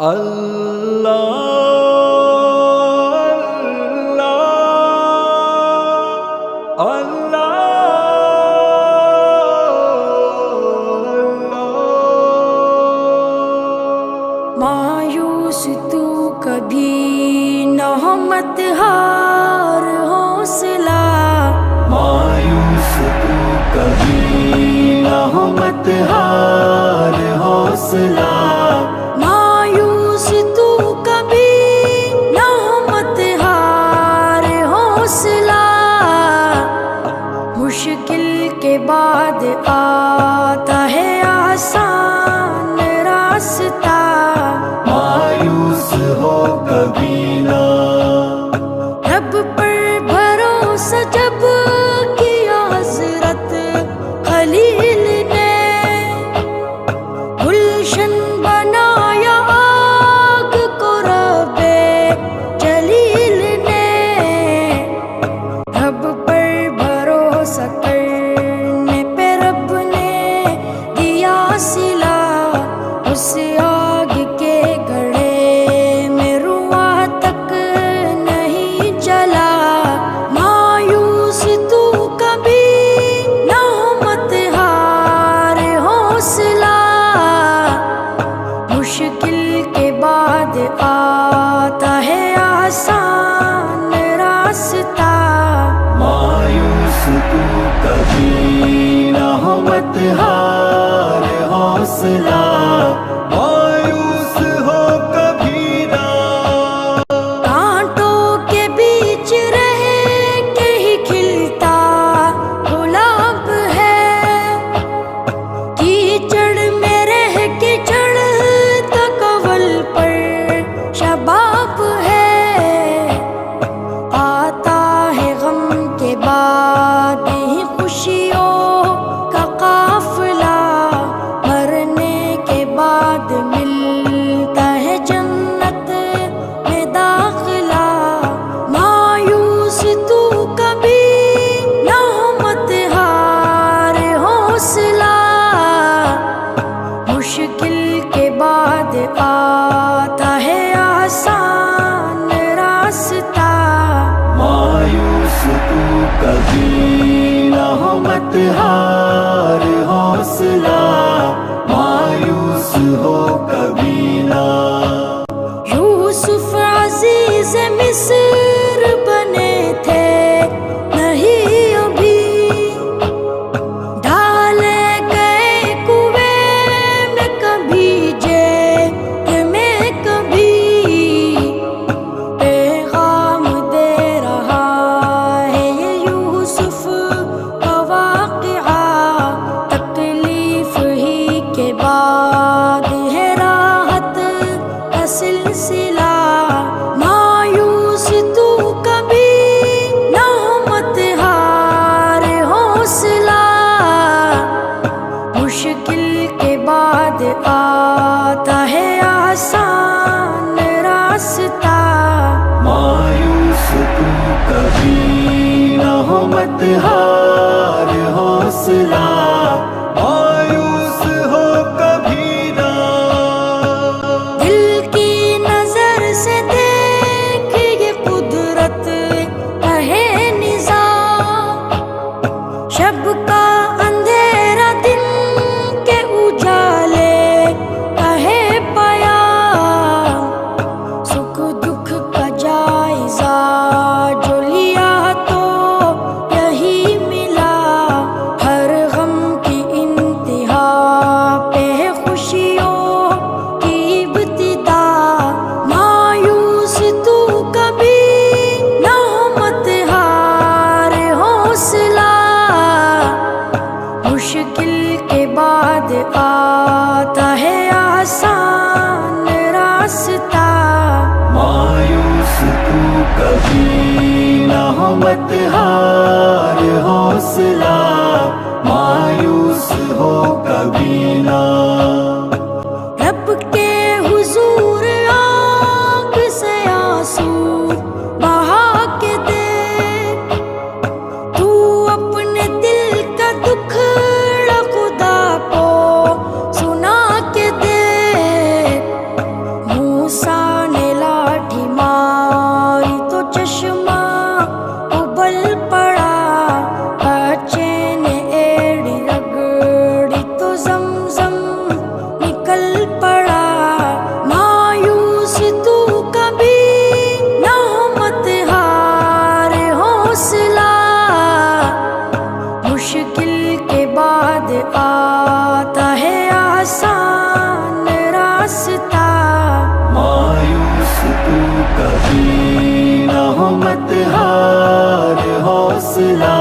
مایوس تو کبھی نہ ہو مت ہار حوصلہ، مایوس تو کبھی نہ ہو مت ہار حوصلہ، مایوس تو کبھی نہ ہو مت ہار حوصلہ، مشکل کے بعد آتا ہے آسان راستہ، مایوس ہو کبھی نہ، رب پر بھروسہ جب کیا حضرت خلیل نے، گلشن بنایا آگ کو رب جلیل نے، رب پر بھروسہ کرنے پہ رب نے دیا صلہ، اس آگ کے گڑھے میں رواں تک نہیں جلا، مایوس تو کبھی نہ ہو مت ہار حوصلہ، مشکل کے بعد آتا ہے آسان راستہ، مایوس تو کبھی نہ ہو مت ہار حوصلہ، مایوس ہو کبھی نہ، کانٹوں کے بیچ رہ کے ہی کھلتا گلاب ہے، کیچڑ میں رہ کے چڑھتا کنول پر شباب ہے، آتا ہے غم کے بعد ہی خوشیوں کا قافلہ، مرنے کے بعد ملتا ہے جنت میں داخلہ، مایوس تو کبھی نہ ہو مت ہار حوصلہ، مشکل کے بعد آتا ہے آسان راستہ، مایوس تو کبھی نہ ہو مت ہار حوصلہ، مایوس ہو کبھی نہ، یوسف عزیز مصر بنے تھے نہیں ابھی، ڈالے گئے کنویں میں کبھی جیل میں کبھی، پیغام دے رہا ہے یہ یوسف کا واقعہ، تکلیف ہی کے بعد ہے راحت کا سلسلہ، مایوس تو کبھی نہ ہو مت ہار حوصلہ، مشکل کے بعد آتا ہے آسان راستہ، مایوس تو کبھی نہ ہو مت ہار حوصلہ، مایوس ہو کبھی نہ، دل کی نظر سے دیکھ یہ قدرت کا ہے نظام، شب کا اندھیرا دن کے اجالے کا ہے پیام، سکھ دکھ کا جائزہ جو لیا تو یہی ملا، ہر غم کی انتہا پہ ہے خوشیوں کی ابتدا، مایوس تو کبھی نہ ہو مت ہار حوصلہ، مشکل کے بعد آتا ہے آسان راستہ، مایوس تو کبھی نہ ہو مت ہار حوصلہ، مایوس ہو کبھی نہ، رب کے حضور آنکھ سے آنسو بہا کے دے، تو اپنے دل کا دکھڑا خدا کو سنا کے دے، موسیٰ نے لاٹھی ماری تو چشمہ ابل پڑا، بچے نے ایڑی رگڑی تو زمزم نکل پڑا۔ مایوس تو کبھی نہ ہو مت ہار حوصلہ، مشکل کے بعد آتا ہے آسان راستہ۔ مایوس تو کبھی نہ ہو مت ہار حوصلہ،